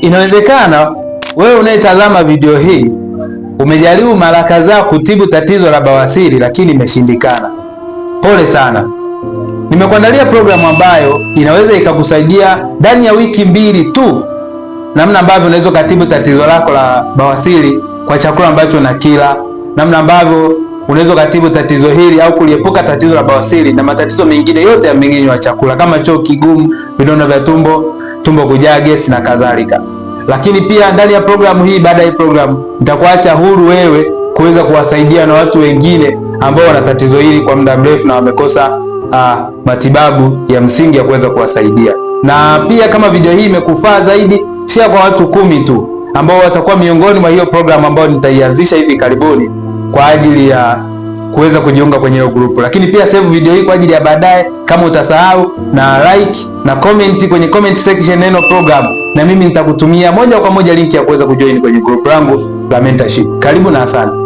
Inawezekana wewe unayetazama video hii umejaribu mara kadhaa kutibu tatizo la bawasiri lakini imeshindikana. Pole sana. Nimekuandalia programu ambayo inaweza ikakusaidia ndani ya wiki 2 tu, namna ambavyo unaweza kutibu tatizo lako la bawasiri kwa chakula ambacho unakila, namna ambavyo unaweza kutibu tatizo hili au kuliepuka tatizo la bawasiri na matatizo mengine yote ya mmeng'enyo wa chakula kama choo kigumu, vidonda vya tumbo kujaa gesi na kadhalika. Lakini pia ndani ya programu hii, baada ya programu, nitakuacha huru wewe kuweza kuwasaidia na watu wengine ambao wana tatizo hili kwa muda mrefu na wamekosa matibabu ya msingi ya kuweza kuwasaidia. Na pia kama video hii imekufaa zaidi, share kwa watu 10 tu ambao watakuwa miongoni mwa hiyo programu ambayo nitaianzisha hivi karibuni kwa ajili ya kuweza kujiunga kwenye hiyo group. Lakini pia save video hii kwa ajili ya baadaye kama utasahau, na like na comment kwenye comment section neno program, na mimi nitakutumia moja kwa moja link ya kuweza kujoin kwenye group langu la mentorship. Karibu na asante.